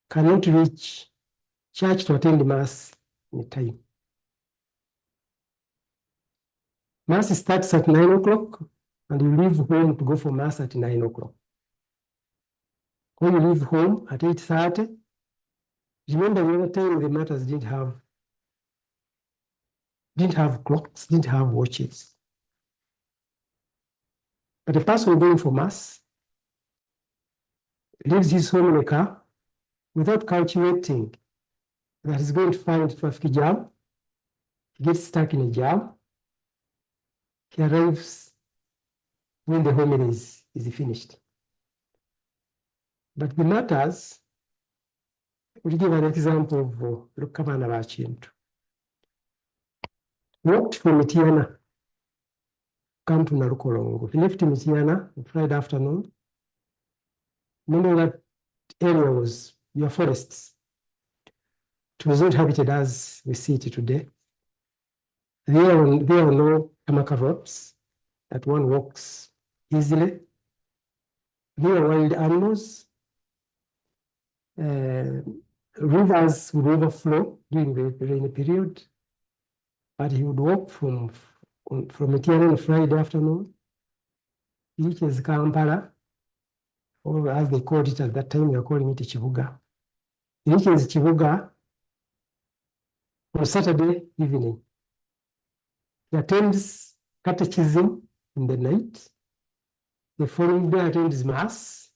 cannot reach church to attend Mass in time. Mass starts at 9 o'clock, and you leave home to go for Mass at 9 o'clock. When you leave home at 8:30, remember the other time the Martyrs didn't have clocks, didn't have watches. But a person going for Mass leaves his home in a car without calculating that he's going to find a traffic jam. He gets stuck in a jam. He arrives when the homily is finished. But the Martyrs, we'll give an example of Lukabana Bachintu. Walked from Mitiana, come to Narukolongo. He left Mitiana on Friday afternoon. Remember that area was your forests. It was not habited as we see it today. There are no Kamaka ropes that one walks easily. There are wild animals. Rivers would overflow during the rainy period. But he would walk from Mitiana on Friday afternoon. He reaches Kampala, or as they called it at that time, they were calling it Chibuga. He reaches Chibuga on Saturday evening. He attends catechism in the night. The following day attends Mass.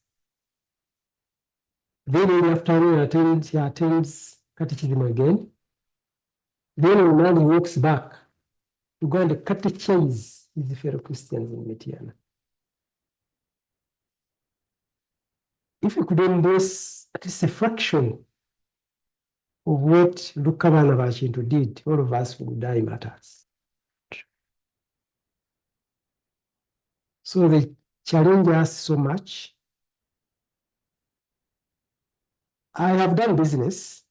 Then in the afternoon he attends catechism again. Then on Monday he walks back to go and catechize his fellow Christians in Mitiana. If we could embrace at least a fraction of what Lukabana Bachintu did, all of us would die martyrs. So they challenge us so much. I have done business,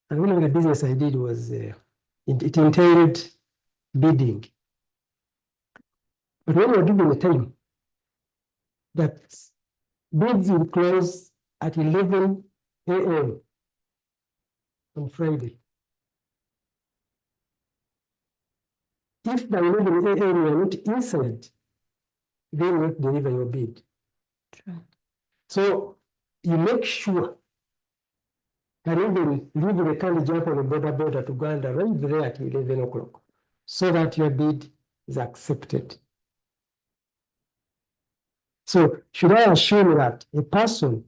and one of the business I did was, it entailed bidding. But when we were given a time that bids will close at 11 a.m. on Friday. If by 11 a.m. you are not inside, they will not deliver your bid. True. So you make sure that even leave the car and jump on a border to Uganda right there at 11 o'clock, so that your bid is accepted. So should I assume that a person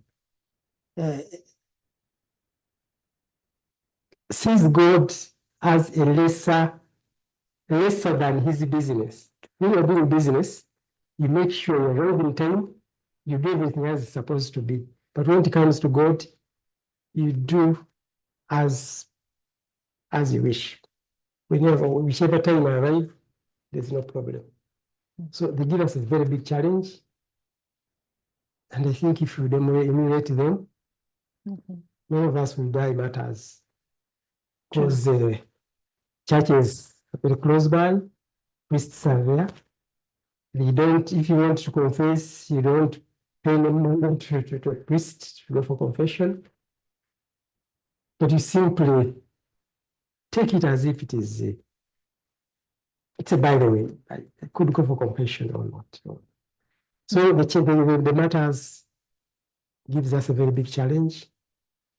sees God as a lesser than his business? When you're doing business, you make sure you arrive in time, you do everything as it's supposed to be. But when it comes to God, you do as you wish. Whichever time I arrive, there's no problem. So they give us a very big challenge. And I think if you emulate them, many of us will die martyrs. Because churches are very close by, priests are there. They don't, if you want to confess, you don't pay money to a priest to go for confession. But you simply take it as if it is it's a by the way. I could go for confession or not. So the Martyrs gives us a very big challenge.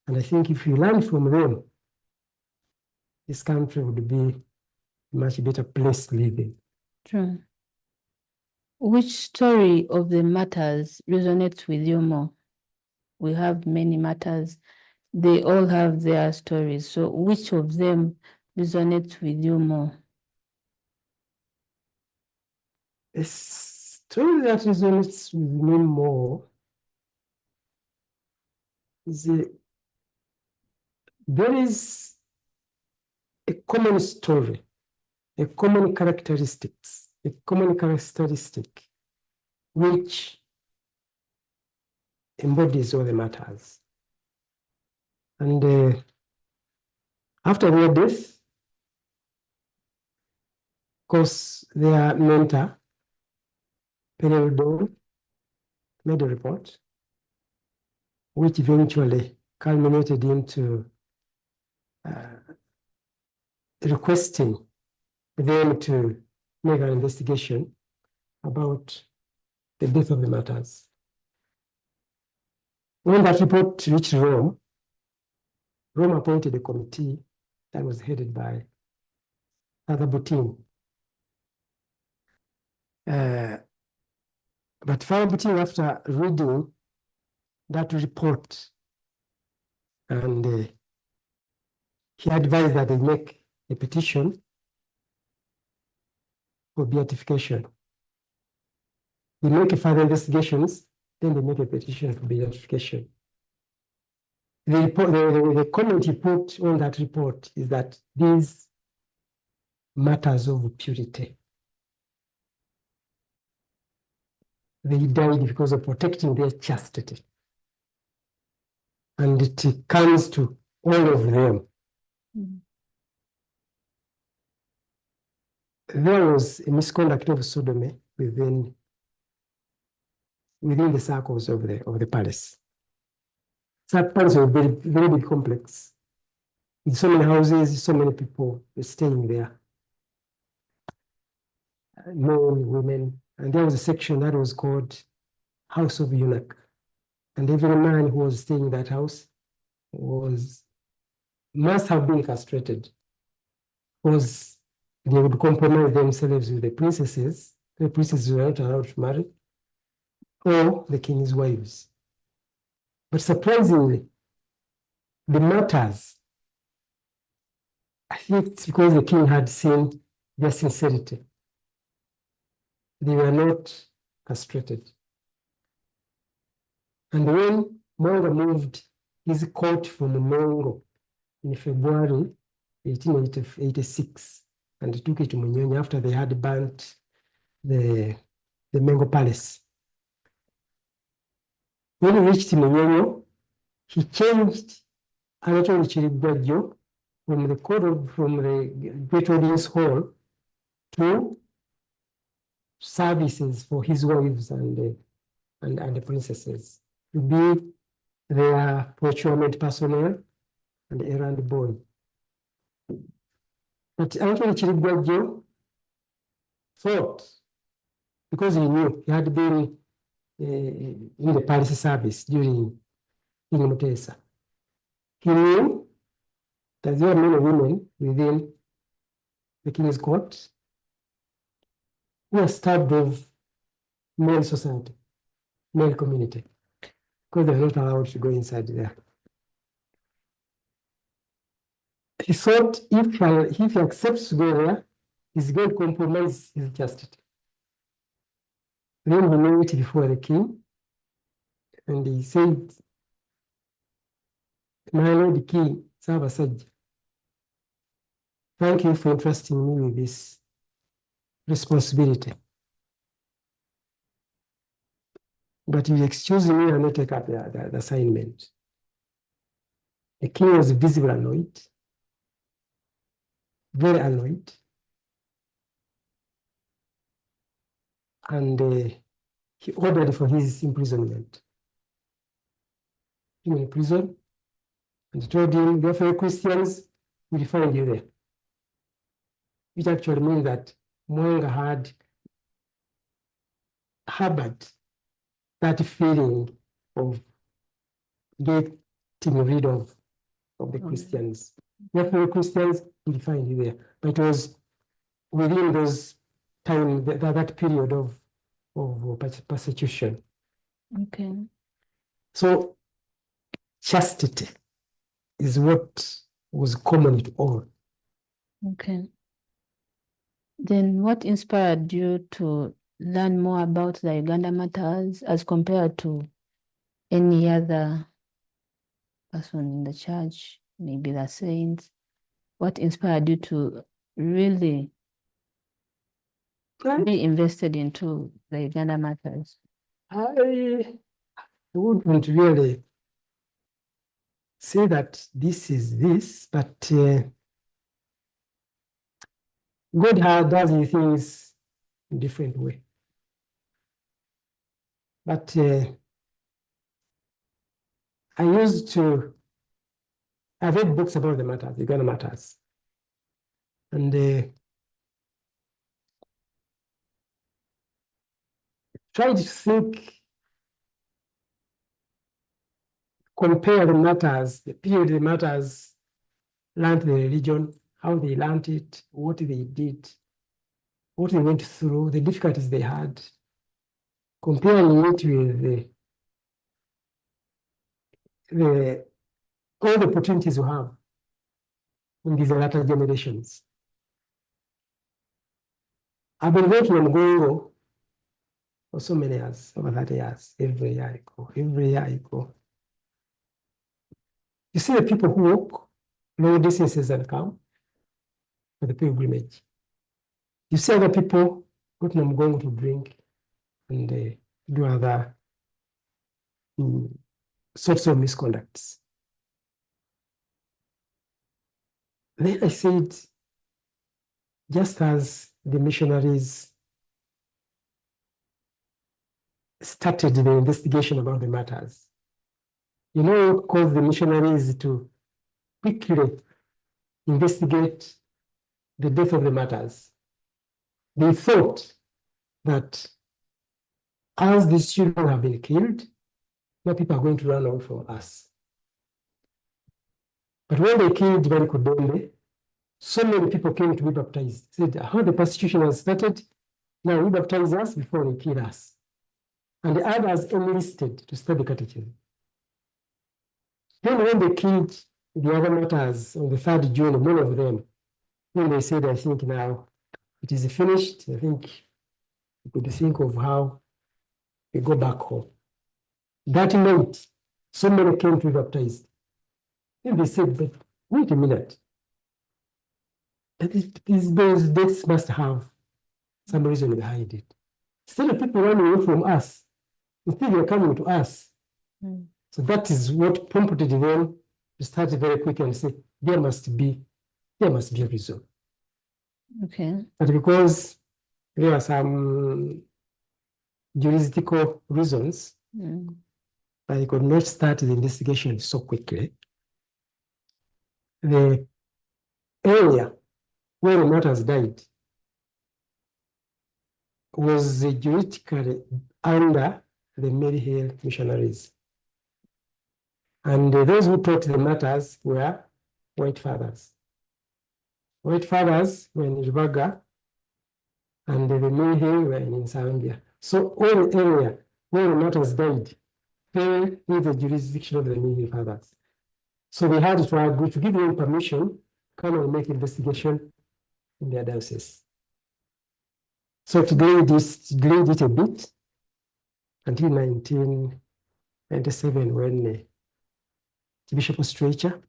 And I think if you learn from them, this country would be a much better place to live in. True. Which story of the Martyrs resonates with you more? We have many Martyrs. They all have their stories. So which of them resonates with you more? A story that resonates with me more is there is a common story, a common characteristic which embodies all the Martyrs. And after their death, of course, their mentor, Penel Dawn, made a report. which eventually culminated into requesting them to make an investigation about the death of the martyrs. When that report reached Rome, Rome appointed a committee that was headed by Father Boutin. But Father Boutin, after reading that report, and he advised that they make a petition for beatification. They make further investigations, then they make a petition for beatification. The comment he put on that report is that these matters of purity, they died because of protecting their chastity. And it comes to all of them. Mm. There was a misconduct of sodomy within the circles of the palace. That palace was a very, very big complex. With so many houses, so many people were staying there. Men, women, and there was a section that was called House of Eunuch. And every man who was staying in that house must have been castrated, because they would compromise themselves with the princesses. The princesses were not allowed to marry, or the king's wives. But surprisingly, the martyrs, I think it's because the king had seen their sincerity. They were not castrated. And when Mwanga moved his court from Mongo in February 1886, and took it to Munyonyi after they had burnt the Mengo Palace. When he reached Munyonyi, he changed Anatole Chiribwajo from the Great Audience Hall to services for his wives and the princesses, to be their procurement personnel and errand boy. But Anthony Chiribwajo thought, because he knew he had been in the palace service during Mutesa, he knew that there were many women within the king's court who were starved of male society, male community, because they were not allowed to go inside there. He thought if he accepts to go there, he's going to compromise his chastity. Then he knelt before the king, and he said, "My Lord King, Sabasajja, thank you for entrusting me with this responsibility. But you excuse me and not take up the assignment." The king was visibly annoyed, very annoyed. And he ordered for his imprisonment. He was in prison, and he told him, "Your fellow Christians will find you there." Which actually means that Mwanga had harbored that feeling of getting rid of the Christians. Your fellow Christians will find you there. But it was within those time, that period of persecution. Okay. So chastity is what was common to all. Okay. Then what inspired you to learn more about the Uganda Martyrs as compared to any other person in the church, maybe the saints? What inspired you to really be invested into the Uganda Martyrs? I wouldn't really say that this is this, but God does his things in a different way. But I read books about the matters, Uganda matters. And tried to think, compare the matters, the period the matters learned the religion, how they learned it, what they did, what they went through, the difficulties they had, comparing it with all the opportunities we have in these latter generations. I've been working on Gongo for so many years, over 30 years. Every year I go, every year I go. You see the people who walk long distances and come for the pilgrimage. You see other people go to Namgongo to drink and do other sorts of misconducts. Then I said, just as the missionaries started the investigation about the matters, you know what caused the missionaries to quickly investigate the death of the matters? They thought that as these children have been killed, now people are going to run away from us. But when they killed Bari Kudonde, so many people came to be baptized. Said, how the persecution has started, now we baptize us before they kill us. And the others enlisted to study catechism. Then when they killed the other martyrs on the 3rd June, one of them, when they said, I think now it is finished, I think we could think of how we go back home. That night, so many came to be baptized. Then they said, but wait a minute. Those deaths must have some reason behind it. Instead of people running away from us, instead they're coming to us. Mm. So that is what prompted them to start very quickly and say, there must be a reason. Okay. But because there are some juridical reasons, I could not start the investigation so quickly. The area where the martyrs died was juridically under the Mary Hill missionaries. And those who taught the matters were white fathers. White fathers were in Rubaga, and the Mary Hill were in Zambia. So all the area where the martyrs died fell in the jurisdiction of the Mary Hill fathers. So they had to agree to give them permission, come and make investigation in their diocese. So it delayed it a bit until 1997 when Bishop Stracher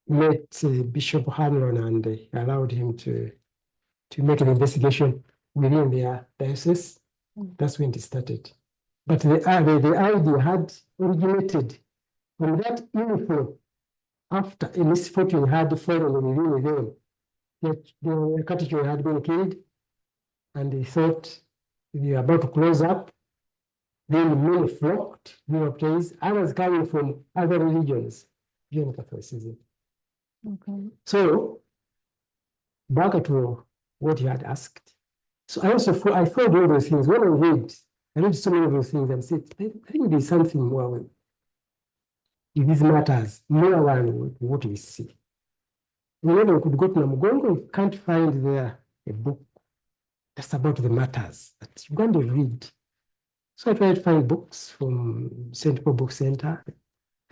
met Bishop Hanlon and allowed him to make an investigation within their diocese. That's when it started. But the idea had originated from that info after a misfortune had fallen within them. The catechist had been killed, and they thought they were about to close up. Then many flocked, baptized, others coming from other religions, joined Catholicism. Okay. So, back to what you had asked. So I thought all those things. When I read so many of those things and said, I think there's something more in these matters, more than what we see. Whenever we could go to Namugongo, we can't find there a book that's about the matters that you're going to read. So I tried to find books from St. Paul Book Center.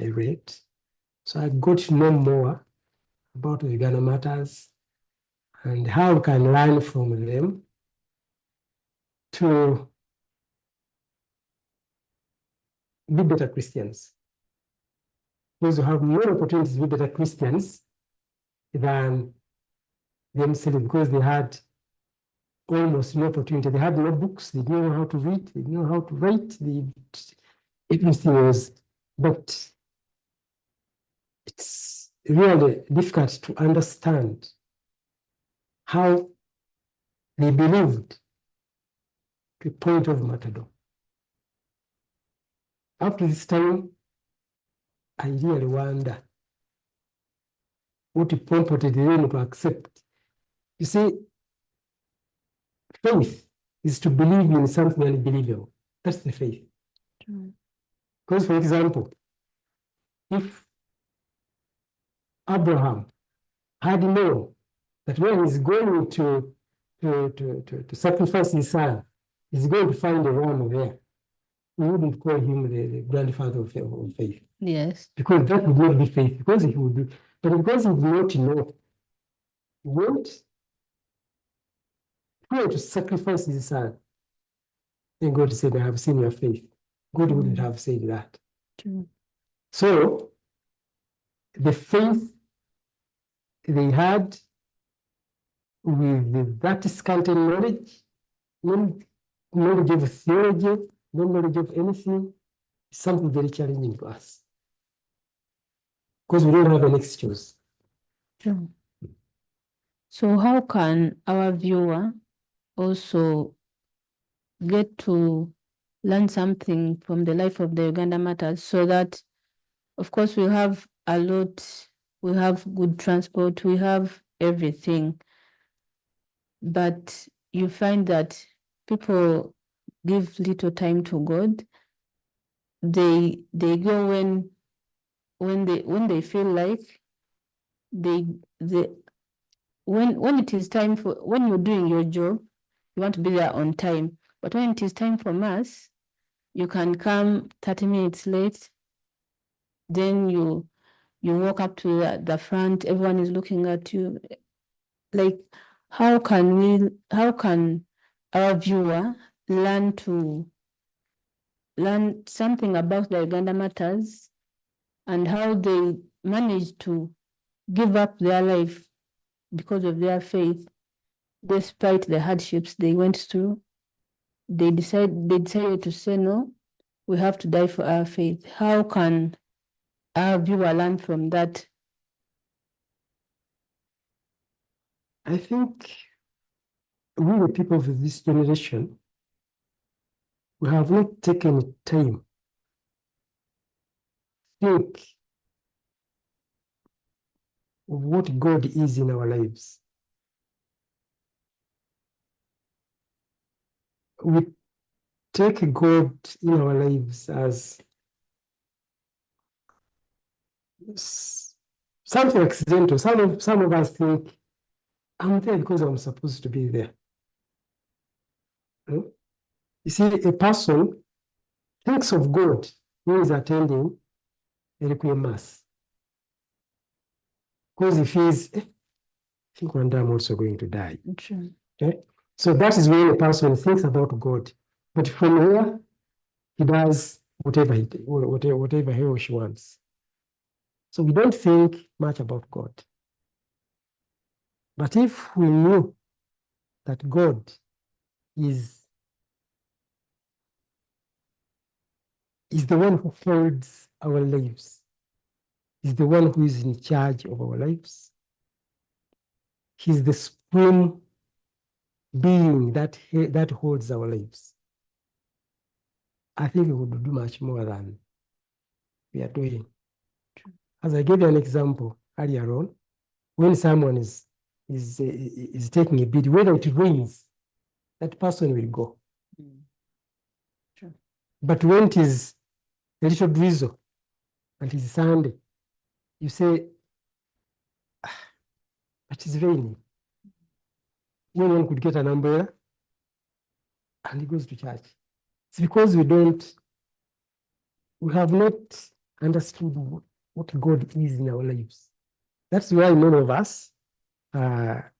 I read. So I got to know more about the Uganda matters and how we can learn from them to be better Christians. Those who have more opportunities to be better Christians than themselves, because they had almost no opportunity. They had no books, they didn't know how to read, they didn't know how to write, everything was, but it's really difficult to understand how they believed to a point of martyrdom. Up to this time, I really wonder what prompted them to accept. You see, faith is to believe in something unbelievable. That's the faith. Because, for example, if Abraham had known that when he's going to sacrifice his son, he's going to find a ram there, we wouldn't call him the grandfather of faith. Yes. Because that would not be faith, because he would do, but because he did not know, he went to sacrifice his son. And God said, I have seen your faith. God wouldn't have said that. True. So, the faith they had with that scanty knowledge, no knowledge of theology, no knowledge of anything, is something very challenging to us. Because we don't have an excuse. True. So how can our viewer also get to learn something from the life of the Uganda Martyrs, so that, of course, we have a lot, we have good transport, we have everything, but you find that people give little time to God. They go when they feel like when it is time for, when you're doing your job, you want to be there on time. But when it is time for mass, you can come 30 minutes late. Then you walk up to the front, everyone is looking at you. Like, how can our viewer learn something about the Uganda Martyrs and how they managed to give up their life because of their faith, despite the hardships they went through? They decided to say, no, we have to die for our faith. How can our viewer learn from that? I think we, the people of this generation, we have not taken time to think of what God is in our lives. We take God in our lives as something accidental. Some of us think, I'm there because I'm supposed to be there. You see, a person thinks of God when he's attending a requiem mass. Because he feels, I think one day I'm also going to die. True. Okay? So that is when a person thinks about God. But from here, he does whatever he or she wants. So we don't think much about God. But if we knew that God is the one who holds our lives, is the one who is in charge of our lives, he's the supreme being that holds our lives, I think we would do much more than we are doing. As I gave you an example earlier on, when someone is taking a bid, whether it rains, that person will go. True. But when it is a little drizzle and it's Sunday, you say, but it's raining. When one could get an umbrella and he goes to church. It's because we have not understood what God is in our lives. That's why many of us are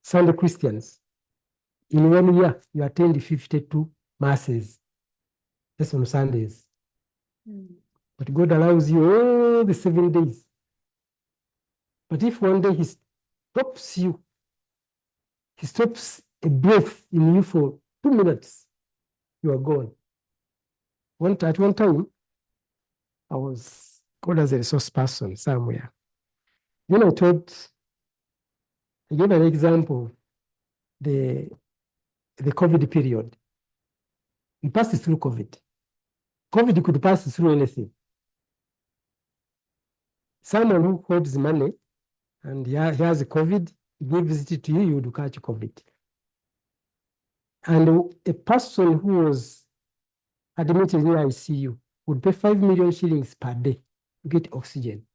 Sunday Christians. In 1 year, you attend 52 masses just on Sundays. But God allows you all the 7 days. But if one day he stops you, he stops a breath in you for 2 minutes, you are gone. At one time, I was called as a resource person somewhere. Then I gave an example, the COVID period. We passed through COVID. COVID could pass through anything. Someone who holds money and he has COVID, gives it to you, you would catch COVID. And a person who was admitted in the ICU would pay 5 million shillings per day to get oxygen.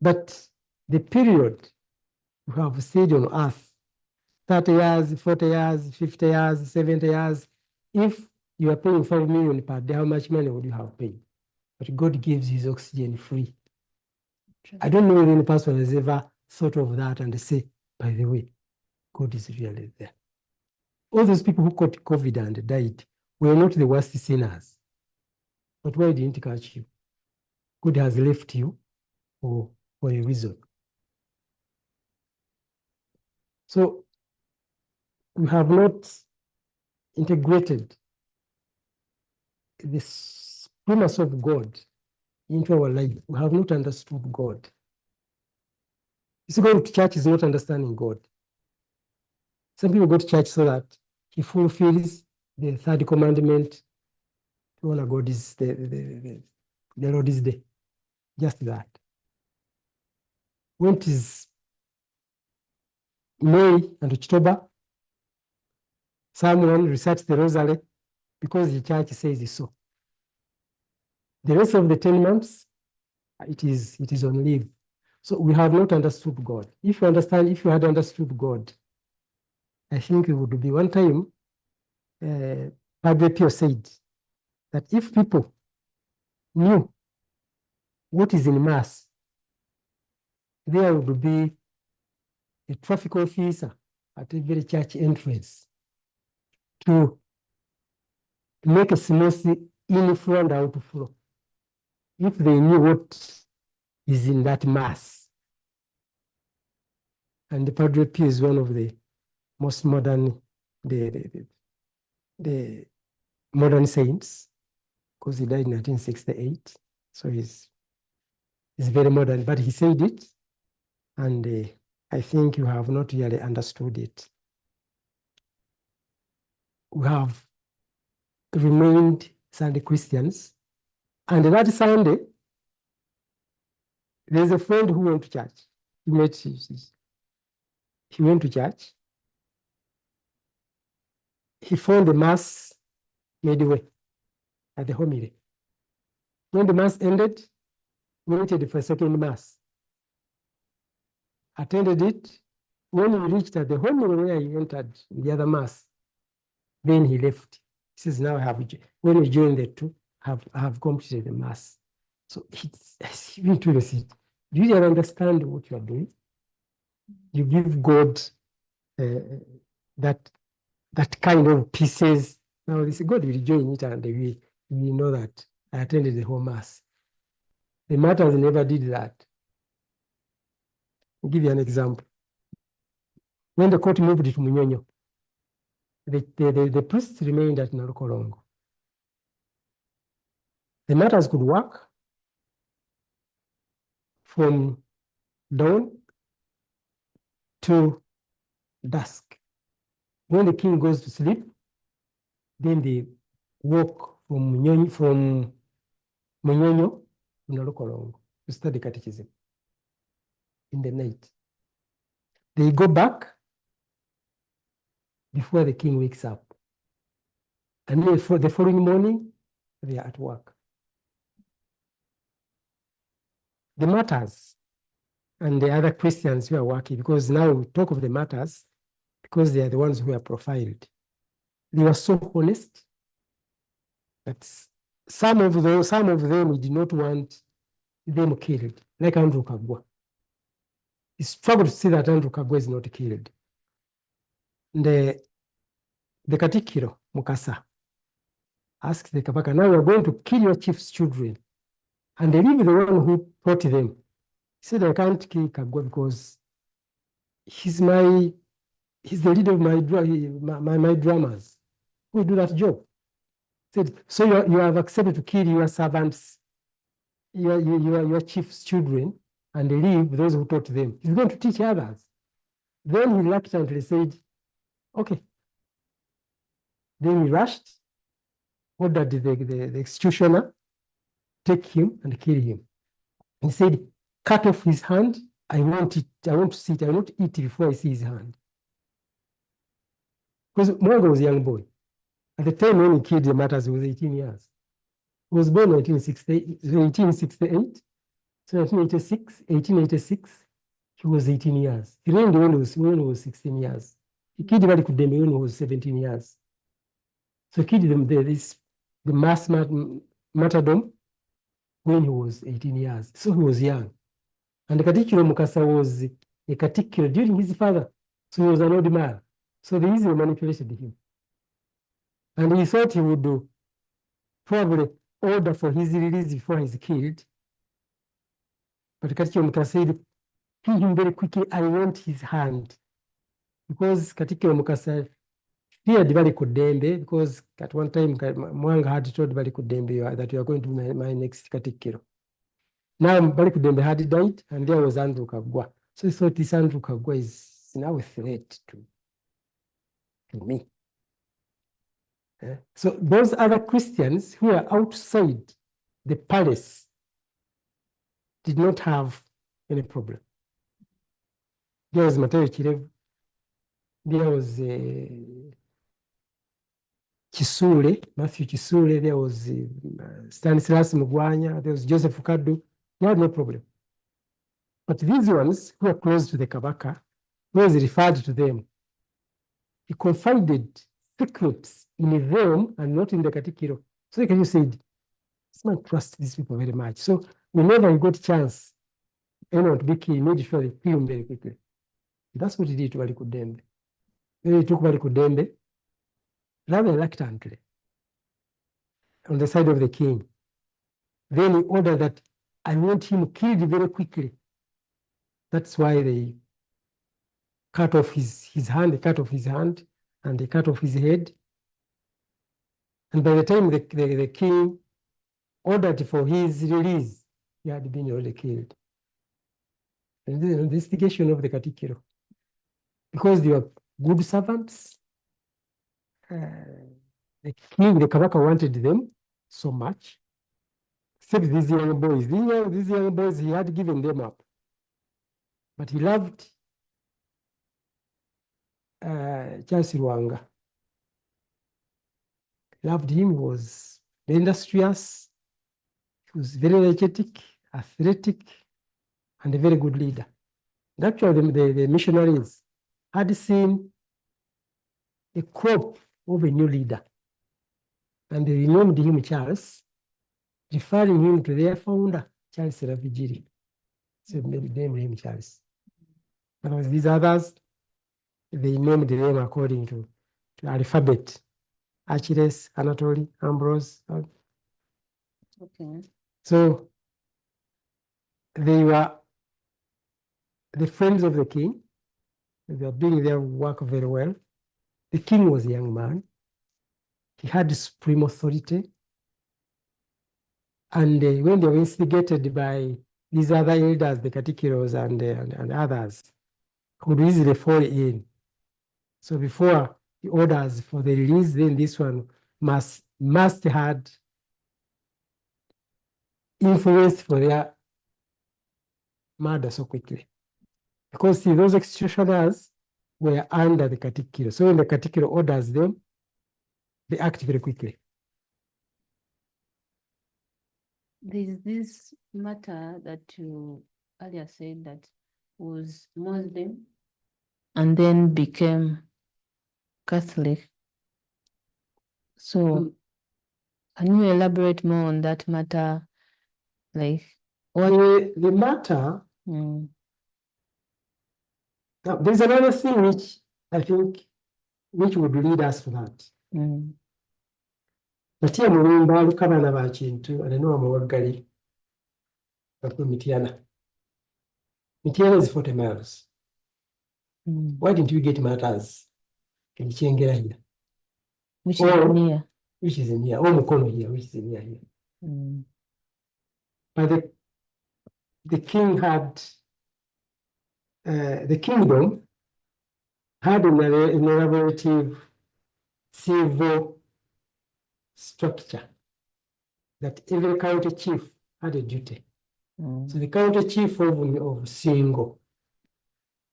But the period you have stayed on earth, 30 years, 40 years, 50 years, 70 years, if you are paying 5 million per day, how much money would you have paid? But God gives his oxygen free. I don't know if any person has ever thought of that and say, by the way, God is really there. All those people who caught COVID and died were not the worst sinners. But why didn't it catch you? God has left you for a reason. So we have not integrated the supremacy of God into our life. We have not understood God. You see, going to church is not understanding God. Some people go to church so that he fulfills the third commandment. To honor God is the Lord is there. Just that. When it is May and October, someone recites the rosary because the church says so. The rest of the 10 months, it is on leave. So we have not understood God. If you had understood God, I think it would be one time, Padre Pio said that if people knew what is in Mass, there would be a traffic officer at every church entrance to make a smooth inflow and outflow. If they knew what is in that Mass. And the Padre Pio is one of the most modern, the modern saints, because he died in 1968. So he's very modern, but he said it, and I think you have not really understood it. We have remained Sunday Christians, and that Sunday, there's a friend who went to church. He went to church. He found the Mass midway at the homily. When the Mass ended, he waited for a second Mass. Attended it. When he reached at the homily where he entered the other Mass, then he left. He says, now when we join the two, I have completed the Mass. So it's even to the seat. Do you understand what you are doing? You give God that kind of pieces. Now this God will join it, and we know that I attended the whole Mass. The Martyrs never did that. I'll give you an example. When the court moved to Munyonyo, the priests remained at Narukolongo. The Martyrs could work from dawn to dusk. When the king goes to sleep, then they walk from Munyonyo to Narukolongo to study catechism in the night. They go back before the king wakes up. And then for the following morning, they are at work. The Martyrs and the other Christians who are working, because now we talk of the Martyrs because they are the ones who are profiled. They were so honest that some of them we did not want them killed, like Andrew Kagwa. He struggled to see that Andrew Kagwa is not killed. The Katikiro, Mukasa, asked the Kabaka, now we're going to kill your chief's children. And they leave the one who taught them. He said, I can't kill Kagwa because he's the leader of my dramas. Who do that job? He said, so you have accepted to kill your servants, your chief's children, and leave those who taught them. He's going to teach others. Then he reluctantly said, okay, Then he rushed, ordered the executioner take him and kill him. He said, cut off his hand. I want to see it. I want to eat it before I see his hand. Because Mwanga was a young boy. At the time when he killed the Martyrs, he was 18 years. He was born in 1868. So 1886, he was 18 years. He reigned when he was 16 years. He killed Bali Kudembe when he was 17 years. So he killed the mass martyrdom when he was 18 years. So he was young. And Katikkiro Mukasa was a Katikkiro during his father. So he was an old man. So they easily manipulated him. And he thought he would probably order for his release before he's killed. But Katikkiro Mukasa said, kill him very quickly. I want his hand. Because Katikkiro Mukasa feared Bali Kudembe, because at one time Mwanga had told Bali Kudembe that you are going to be my next Katikkiro. Now Bali Kudembe had died, and there was Andrew Kagwa. So he thought this Andrew Kagwa is now a threat to me. So those other Christians who are outside the palace did not have any problem. There was Mateo Chirevu, there was Chisule, Matthew Chisule, there was Stanislas Mugwanya, there was Joseph Kadu. They had no problem. But these ones who are close to the Kabaka, was referred to them. He confided secrets in them and not in the Katikkiro. So you said, this man trusts these people very much. So whenever he got a chance, anyone to be killed, he made sure they kill him very quickly. That's what he did to Bali Kudembe. Then he took Bali Kudembe rather reluctantly on the side of the king. Then he ordered that I want him killed very quickly. That's why they cut off his hand, they cut off his hand, and they cut off his head. And by the time the king ordered for his release, he had been already killed. And this is an investigation of the Katikkiro. Because they were good servants, the king, the Kabaka wanted them so much, except these young boys. These young boys, he had given them up. But he loved Charles Rwanga. Loved him, he was industrious, he was very energetic, athletic, and a very good leader. And actually, the missionaries had seen a crop of a new leader, and they renamed him Charles, referring him to their founder, Charles Ravigiri. So they named him Charles. But these others, they named them according to alphabet. Achilles, Anatoly, Ambrose. Okay. So they were the friends of the king. They were doing their work very well. The king was a young man. He had supreme authority. And when they were instigated by these other elders, the Katikkiros and others, could easily fall in. So before the orders for the release, then this one must had influence for their murder so quickly. Because see, those executioners were under the Katikkiro. So when the Katikkiro orders them, they act very quickly. There's this matter that you earlier said that was Muslim and then became Catholic. So can you elaborate more on that matter? Like what? The matter, now there's another thing which I think which would lead us to that. Natia Mulumba, Lukabana Bachintu, and I know I'm a Wagali, but Mitiana. Mitiana is 40 miles. Why didn't you get Martyrs in Chengera here? Which is near. Which is in here, or Mukono here, which is in here. But the king had, the kingdom had an elaborative civil structure that every county chief had a duty. So the county chief of Ssemigo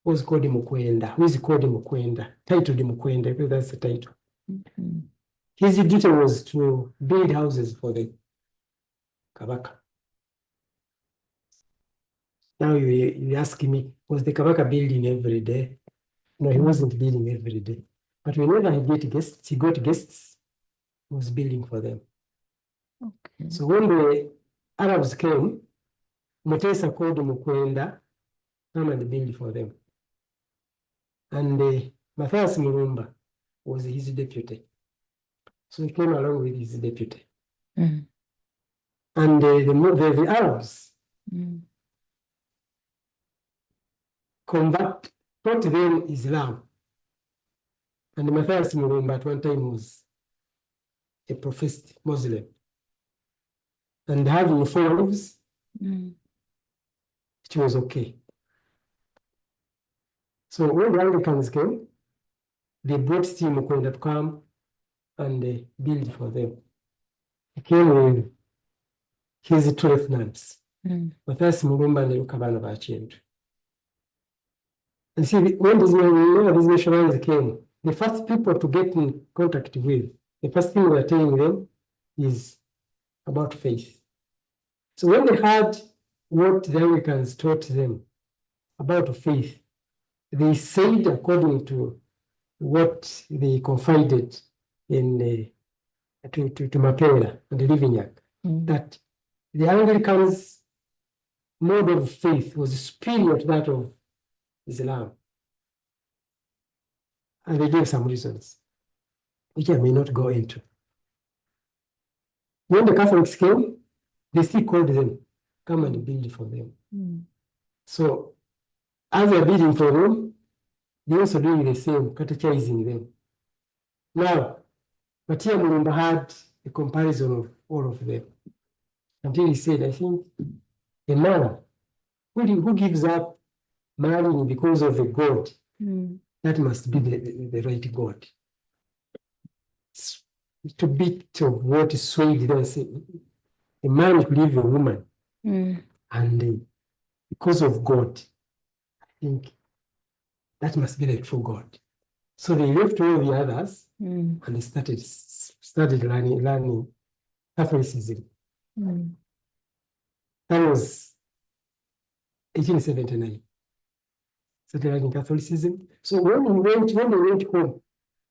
was called Mukwenda, who is called Mukwenda, titled Mukwenda, because that's the title. His duty was to build houses for the Kabaka. Now you ask me, was the Kabaka building every day? No, he wasn't building every day. But whenever he got guests, he was building for them. Okay. So when the Arabs came, Mutesa called Mukwenda, come and build for them. And Matthias Mulumba was his deputy. So he came along with his deputy. And the Arabs taught them Islam. And Matthias Mulumba at one time was a professed Muslim. And having 4 wives, it was okay. So when the Anglicans came, they brought Steve Mukwenda to come and build for them. He came with his 12 nuns. Matthias Mulumba and Lukabana Bachindu. And see, when these missionaries came, the first people to get in contact with, the first thing we are telling them is about faith. So when they heard what the Anglicans taught them about faith, they said, according to what they confided in to Mapela and Livignac, that the Anglicans' mode of faith was superior to that of Islam. And they gave some reasons, which I may not go into. When the Catholics came, they still called them, come and build for them. So as they're building for them, they're also doing the same, catechizing them. Now, Matia Mulumba had a comparison of all of them. Until he said, I think, a man who gives up marrying because of a God, that must be the right God. It's a bit of what is swayed there. A man could leave a woman, and because of God, I think that must be the true God. So they left all the others and they started learning Catholicism. That was 1879. Started learning Catholicism. So when they went home,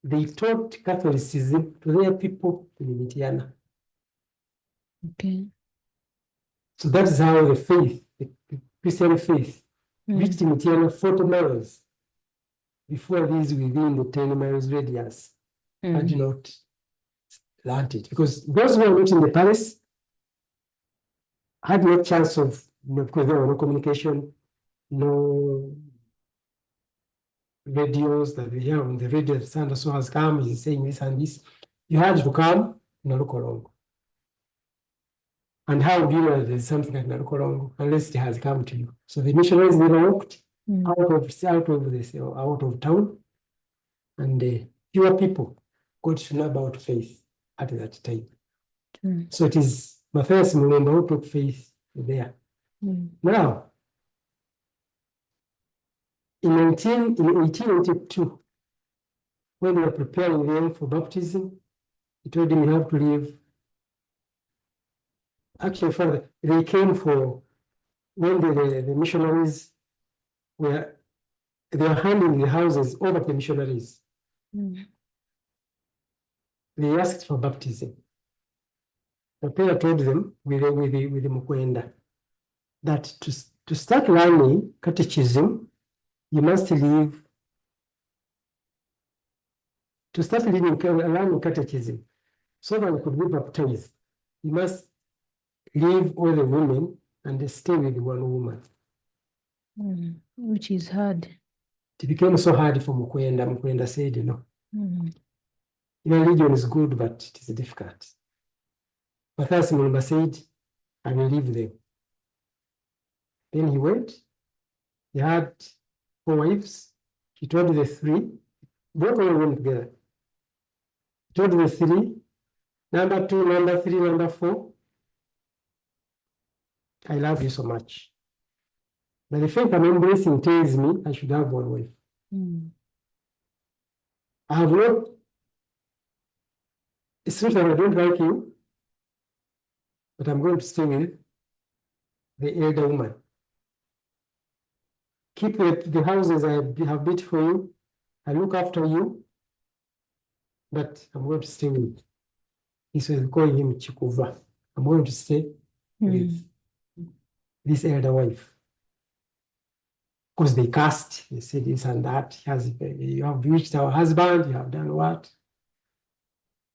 they taught Catholicism to their people in Mitiana. Okay. So that is how the faith, the Christian faith, reached Mitiana 40 miles before these within the 10 miles radius had not learned it. Because those who were not in the palace had no chance of, because there were no communication, no radios that we hear on the radio. Sandra so has come, he's saying this and this. You had to come in Nalukolongo. And how do you know there's something like Nalukolongo unless it has come to you? So the missionaries never walked out of town, and fewer people got to know about faith at that time. So it is Matthias Mulumba who took faith there. Now, in 1882, when they were preparing them for baptism, he told them you have to leave. Actually, further, they came for when the missionaries were handing the houses over to the missionaries. They asked for baptism. The prayer told them with the Mukwenda that to start learning catechism, you must leave. To start learning catechism, so that you could be baptized, you must leave all the women and stay with one woman. Which is hard. It became so hard for Mukwenda. Mukwenda said, no. Religion is good, but it is difficult. Matthias Mulumba said, I will leave them. Then he went. He had 4 wives. He told the 3, both of them went together. told the three, number 2, number 3, number 4, I love you so much. But the faith I'm embracing tells me I should have one wife. I have not, it's not that I don't like you, but I'm going to stay with the elder woman. Keep the houses I have built for you. I look after you, but I'm going to stay with. He said, call him Chikuva. I'm going to stay with this elder wife. Because they cast, they said this and that. You have bewitched our husband, you have done what?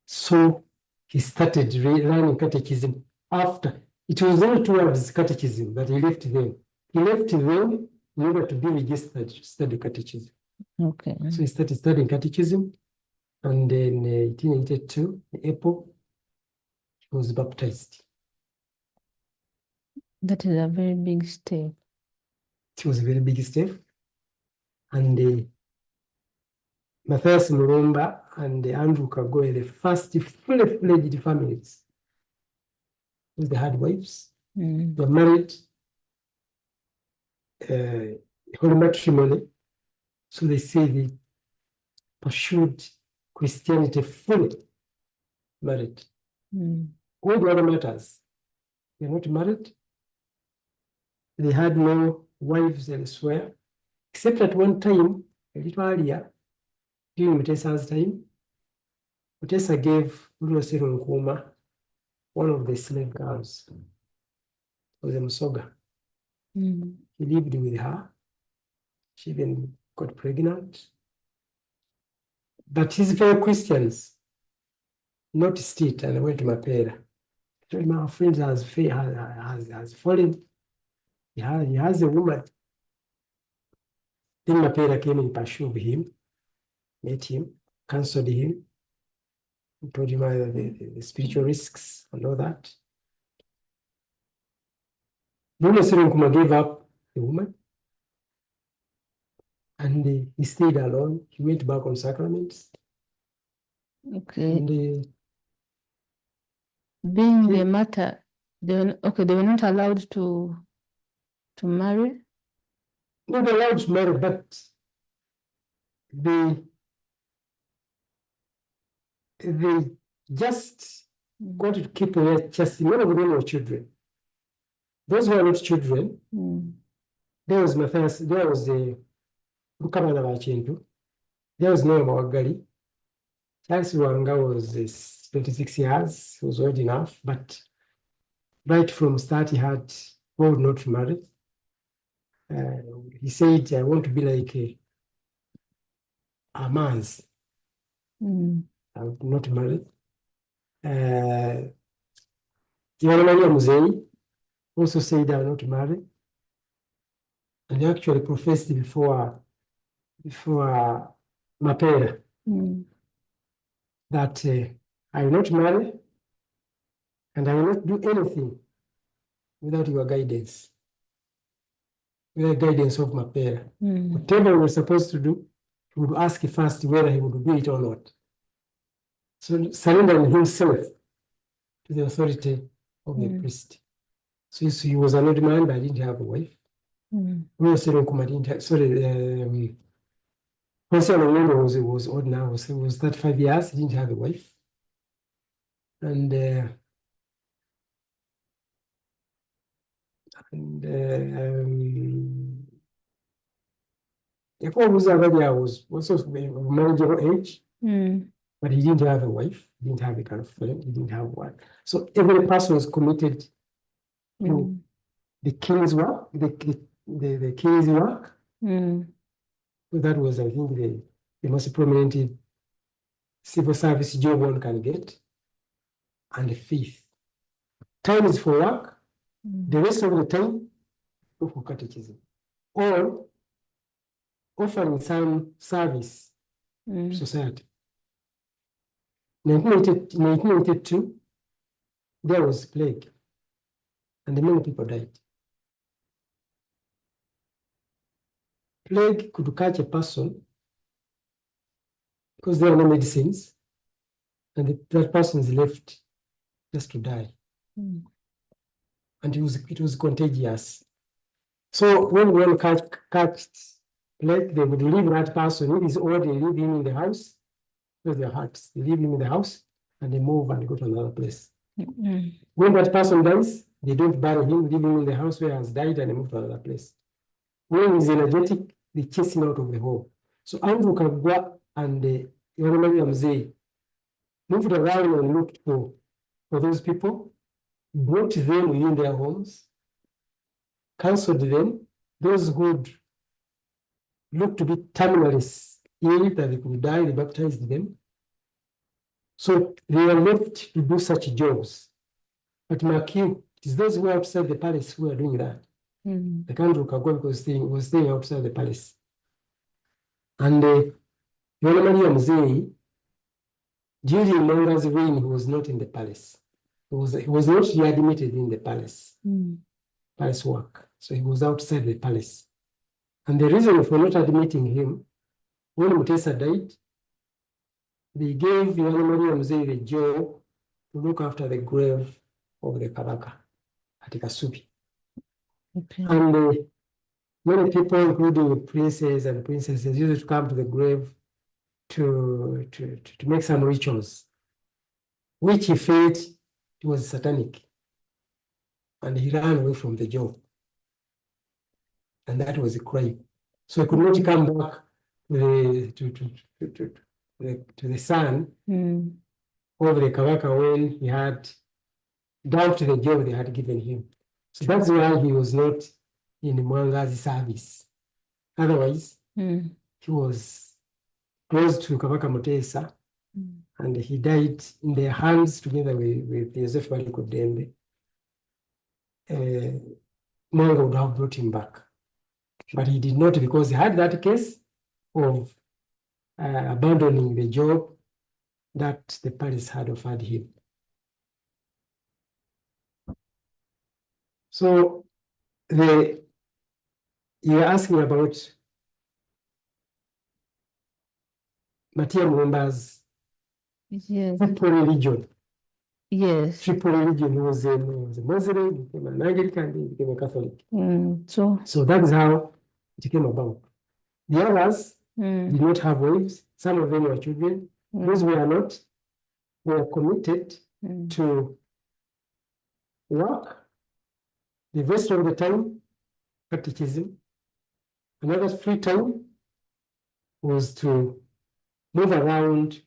So he started learning catechism after. It was only towards catechism that he left them. He left them in order to be registered to study catechism. Okay. So he started studying catechism, and in 1882, in April, he was baptized. That is a very big step. It was a very big step. And Matthias Mulumba and Andrew Kagoye, the first fully-fledged families. They had wives. They were married, holy matrimony. So they say they pursued Christianity fully married. All the other matters, they are not married. They had no wives elsewhere, except at one time, a little earlier, during Mutesa's time, Mutesa gave Urosero Nkuma one of the slave girls. It was a Musoga. He lived with her. She even got pregnant. But his fellow Christians noticed it and went to Mapera. Told him, our friend has fallen. He has a woman. Then Mapera came in pursuit of him, met him, counseled him, told him the spiritual risks and all that. Bruno Serenkuma gave up the woman, and he stayed alone. He went back on sacraments. Okay. And being the matter, they were not allowed to marry. Not allowed to marry, but they just wanted to keep away just none of them were children. Those who are not children, there was Matthias, there was the Rukamana Bachintu, there was Noah Mawagali. Charles Wanga was 26 years, he was old enough, but right from start he had vowed not to marry. He said, I want to be like a man's. I would not marry. Maria Muzei also said I will not marry. And he actually professed before Mapera that I will not marry and I will not do anything without your guidance, without the guidance of Mapera. Whatever we were supposed to do, he would ask first whether he would do it or not. So surrendering himself to the authority of the priest. So he was an old man, but he didn't have a wife. Jose was old now, was 35 years, he didn't have a wife. And Yakobo Zagadia was also of manageable age, but he didn't have a wife, he didn't have a girlfriend, he didn't have one. So every person was committed to the king's work, the king's work. So that was, I think, the most prominent civil service job one can get. And the fifth, time is for work, the rest of the time, go for catechism. Or offering some service to society. In 1982, there was plague, and many people died. Plague could catch a person because there are no medicines. and that person is left just to die. Mm. And it was contagious. So when one catched plague, they would leave that person. If he's old, they leave him in the house. With their hearts, they leave him in the house and they move and go to another place. Mm. When that person dies, they don't bury him, leave him in the house where he has died and they move to another place. When he's energetic, they chase him out of the home. So Andrew Kagwa and Yoramari Mzee moved around and looked for those people, brought them within their homes, counseled them. Those who looked to be terminally ill that they could die, they baptized them. So they were left to do such jobs. But mark you, it is those who are outside the palace who are doing that. Mm. The Andrew Kagwa was staying outside the palace. And Yoramari Mzee, during Nanga's reign, he was not in the palace. He was not readmitted in the palace, palace work. So he was outside the palace. And the reason for not admitting him, when Mutesa died, they gave Yoramari Mzee the job to look after the grave of the Kabaka at Kasubi. Okay. And many people, including princes and princesses, used to come to the grave to make some rituals, which he felt it was satanic. And he ran away from the job. And that was a crime. So he could not come back to the son of the Kabaka when he had done to the job they had given him. So that's why he was not in Mwanga's service. Otherwise, he was close to Kabaka Mutesa, and he died in their hands together with Joseph Waliko Dembe. Mwanga would have brought him back. But he did not, because he had that case of abandoning the job that the palace had offered him. So you're asking about Matia Mwemba's Yes. triple religion. Yes. Triple religion. He was a Muslim, he became an Anglican, he became a Catholic. So that is how it came about. The others did not have wives. Some of them were children. Those who are not were committed to work the rest of the time, catechism. Another free time was to move around,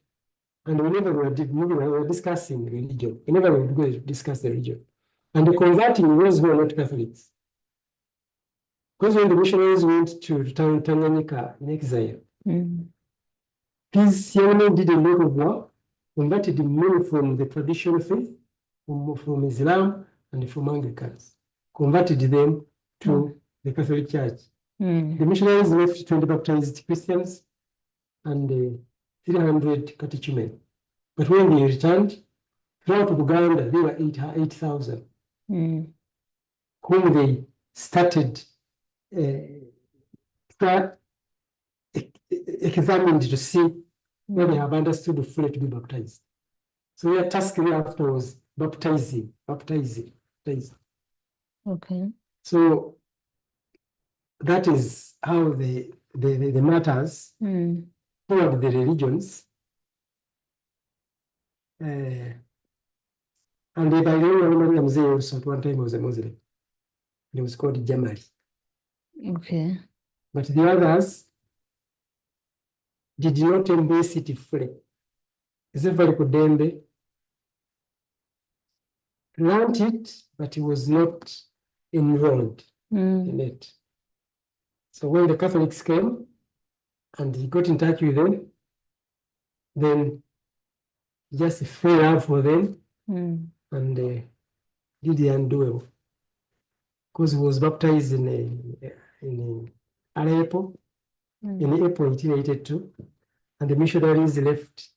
and whenever we were discussing religion, whenever we were going to discuss the religion, and the converting those who were not Catholics. Because when the missionaries went to Tanganyika in exile, these young men did a lot of work, converted many from the traditional faith, from Islam and from Anglicans, converted them to the Catholic Church. The missionaries left 20 baptized Christians and 300 catechumen. But when they returned, throughout Uganda, there were 8,000 whom they started examined to see whether they have understood fully to be baptized. So their task thereafter was baptizing. Okay. So that is how the Martyrs followed the religions. And by the way, Mzee also at one time was a Muslim. He was called Jamali. Okay. But the others did not embrace it fully. Joseph Kudembe learned it, but he was not enrolled in it. So when the Catholics came and he got in touch with them, then he just fell out for them and did the undoable. Because he was baptized in Aleppo in April 1882, and the missionaries left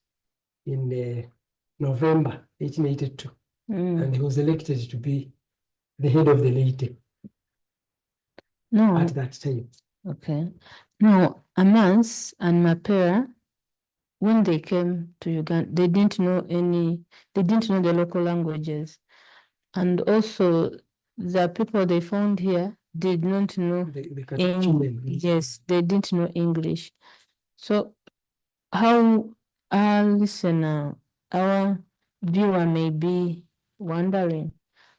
in November 1882, and he was elected to be the head of the Laity at that time. Okay. Now, Amance and Mapera when they came to Uganda, they didn't know the local languages. And also the people they found here did not know yes, they didn't know English. So how our listener, our viewer may be wondering,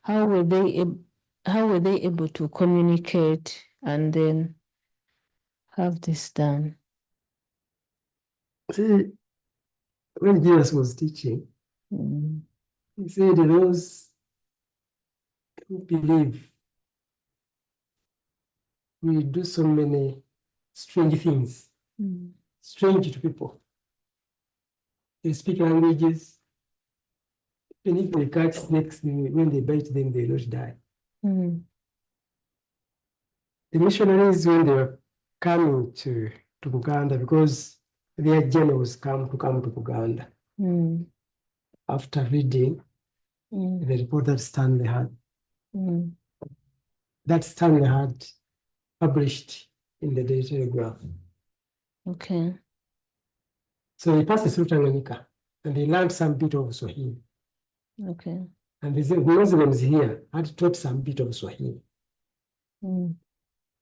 how were they able to communicate and then have this done? See, when Jesus was teaching, he said those who believe will do so many strange things, strange to people. They speak languages. Even if they catch snakes, when they bite them, they will not die. The missionaries, when they were coming to Uganda, because their journey was come to Uganda, after reading the report that Stanley had, that Stanley had published in the Daily Telegraph. Okay. So he passed through Tanganyika and he learned some bit of Swahili. Okay. And the Muslims here had taught some bit of Swahili.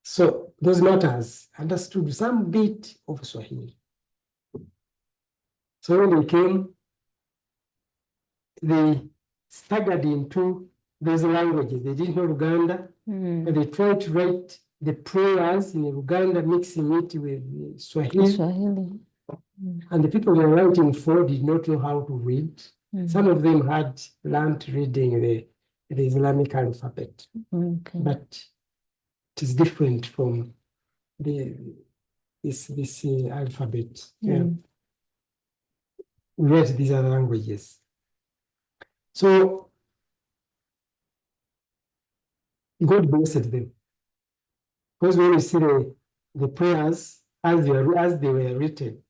So those Martyrs understood some bit of Swahili. So when they came, they staggered into those languages. They didn't know Uganda, but they tried to write the prayers in Uganda, mixing it with Swahili. And the people they were writing for did not know how to read. Some of them had learned reading the Islamic alphabet, but it is different from this alphabet. We read these other languages. So God blessed them. Because when you see the prayers as they were written,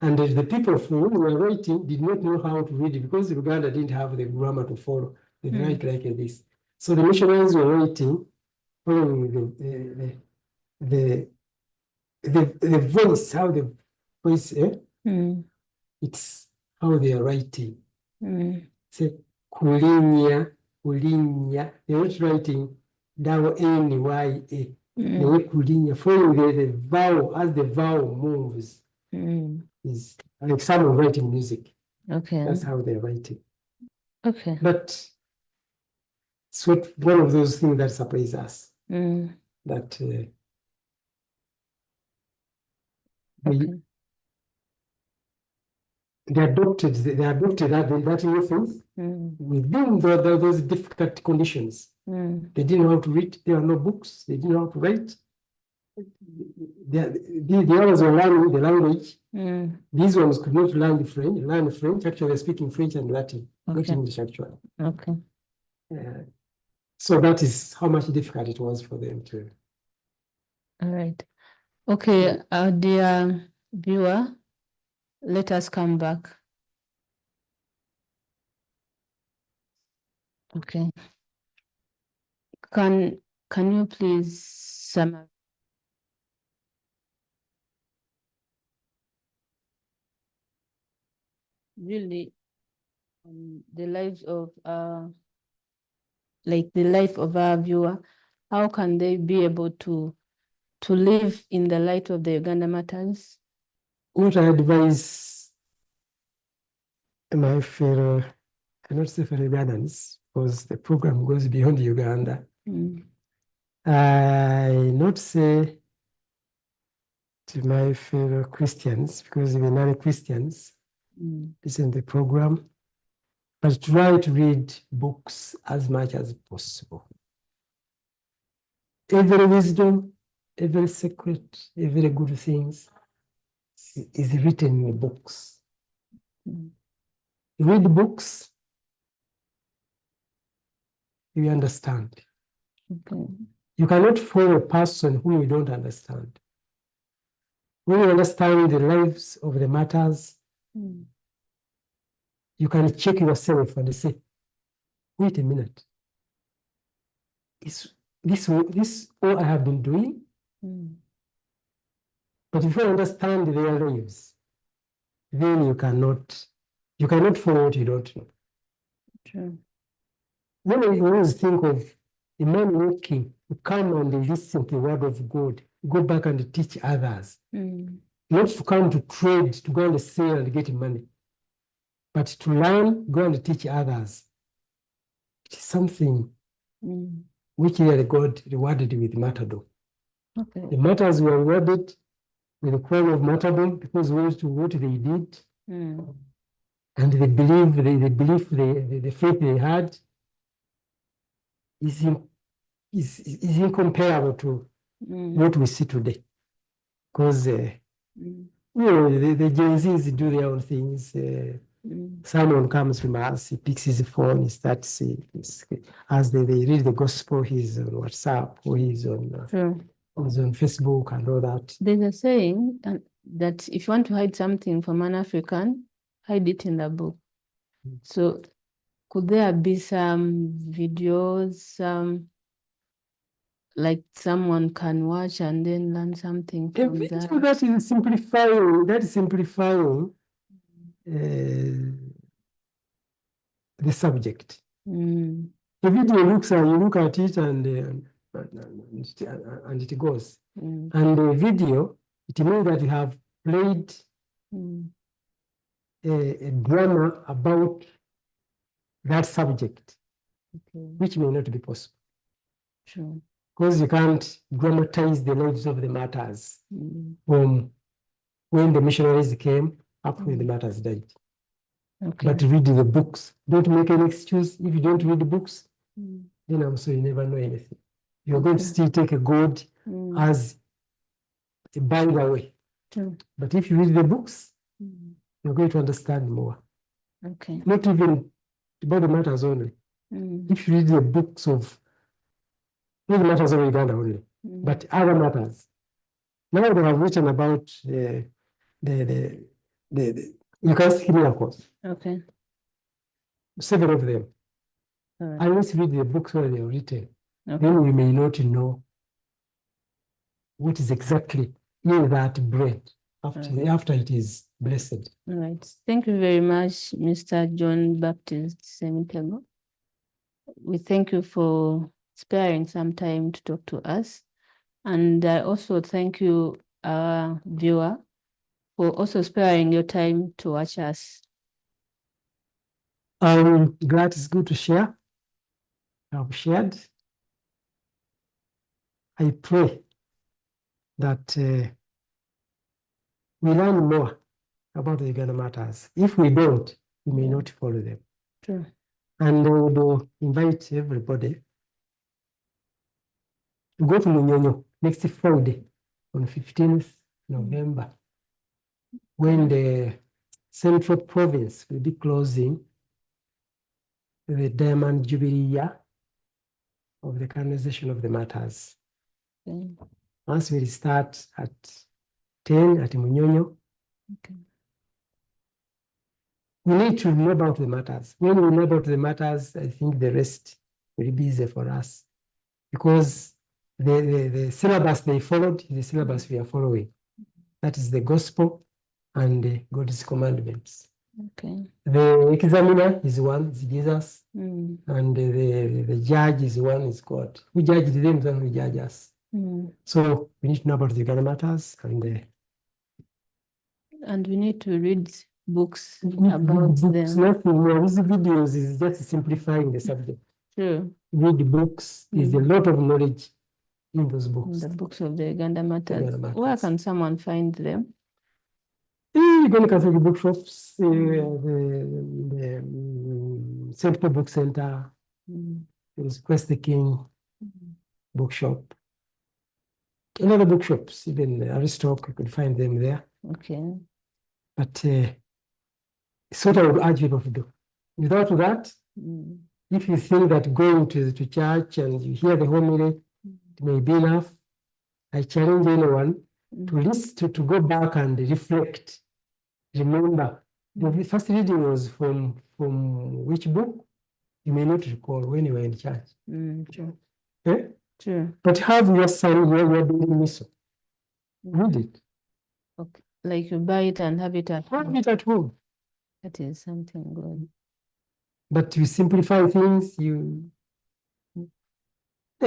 and the people who were writing did not know how to read it because Uganda didn't have the grammar to follow. They write like this. So the missionaries were writing, following the voice, how the voice, it's how they are writing. Say, kulinya. They're not writing W-N-Y-A. They were kulinya, following the vowel as the vowel moves. Is like someone writing music. Okay. That's how they're writing. Okay. But it's one of those things that surprise us. That they adopted that new faith within those difficult conditions. They didn't know how to read. There are no books. They didn't know how to write. The others were learning the language. These ones could not learn French. Actually, they're speaking French and Latin, not English, actually. Okay. So that is how much difficult it was for them to. All right. Okay, dear viewer, let us come back. Okay. Can you please summarize? Really, the lives of the life of our viewer, how can they be able to live in the light of the Uganda Martyrs? What I advise my fellow, I cannot say fellow Ugandans, because the program goes beyond Uganda. I not say to my fellow Christians, because even non-Christians listen to the program, but try to read books as much as possible. Every wisdom, every secret, every good things is written in the books. Read books, you understand. Okay. You cannot follow a person whom you don't understand. When you understand the lives of the martyrs, you can check yourself and say, wait a minute. Is this all I have been doing? But if you understand their lives, then you cannot follow what you don't know. True. When I always think of a man walking to come and listen to the word of God, go back and teach others, not to come to trade, to go and sell and get money, but to learn, go and teach others. It's something which really God rewarded with martyrdom. Okay. The martyrs were rewarded with the crown of martyrdom because of what they did, and the belief, the faith they had is incomparable to what we see today. Because the Gen Zs do their own things. Someone comes from us, he picks his phone, he starts, as they read the gospel, he's on WhatsApp or he's on Facebook and all that. There's a saying that if you want to hide something from an African, hide it in the book. So could there be some videos, like someone can watch and then learn something from that? That is simplifying the subject. The video you look at it and it goes. And the video, it means that you have played a drama about that subject, which may not be possible. True. Because you can't dramatize the lives of the martyrs from when the missionaries came up when the martyrs died. But read the books. Don't make any excuse. If you don't read the books, then I'm sorry, you never know anything. You're going to still take a God as a by the way. But if you read the books, you're going to understand more. Not even about the matters only. If you read the books of, not the matters of Uganda only, but other matters. Now they have written about the Eucharistic miracles. Several of them. Unless you read the books where they are written, then you may not know what is exactly in that bread after it is blessed. All right. Thank you very much, Mr. John Baptist Ssemigo. We thank you for sparing some time to talk to us. And I also thank you, our viewer, for also sparing your time to watch us. I'm glad it's good to share. I've shared. I pray that we learn more about the Uganda matters. If we don't, we may not follow them. True. And I would invite everybody to go to Munyonyo next Friday on 15th November, when the Central Province will be closing the Diamond Jubilee year of the canonization of the martyrs. Once we start at 10 at Munyonyo, we need to know about the matters. When we know about the matters, I think the rest will be easy for us, because the syllabus they followed is the syllabus we are following. That is the gospel and God's commandments. The examiner is one, is Jesus, and the judge is one, is God. Who judges them, then we judge us. So we need to know about the Uganda matters, and we need to read books about them. Nothing more. These videos is just simplifying the subject. True. Read the books. There's a lot of knowledge in those books. The books of the Uganda matters. Where can someone find them? You're going to Catholic bookshops, the St. Paul Book Center, there's Quest the King bookshop. And other bookshops, even Aristoc, you could find them there. But it's what I would urge people to do. Without that, if you think that going to church and you hear the homily, it may be enough, I challenge anyone to listen, to go back and reflect. Remember, the first reading was from which book? You may not recall when you were in church. True. Eh? True. But have your son where you are doing mission. Read it. Okay. Like you buy it and have it at Have home. it at home. That is something good. But you simplify things, they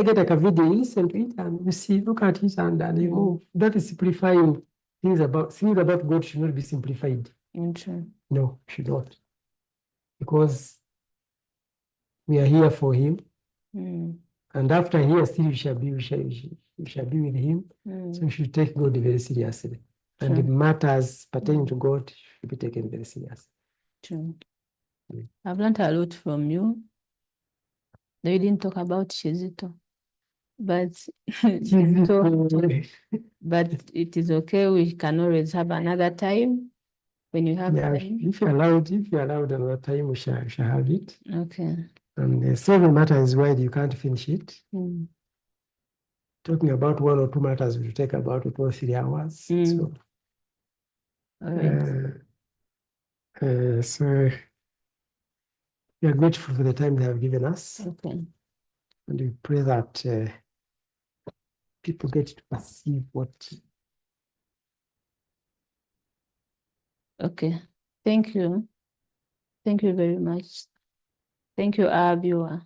get like a video, you listen to it and you see, look at it and you move. That is simplifying things about God should not be simplified. True. No, should not. Because we are here for him. And after here, still we shall be with him. So we should take God very seriously. And the True. matters pertaining to God should be taken very seriously. True. I've learned a lot from you. We didn't talk about Shizito, but but it is okay. We can always have another time when you have time. If you're allowed another time, we shall have it. Okay. And so the matter is wide, you can't finish it. Talking about 1 or 2 matters will take about 2 or 3 hours. So, All right. So we are grateful for the time they have given us. Okay. And we pray that people get to perceive what. Okay. Thank you. Thank you very much. Thank you, our viewer.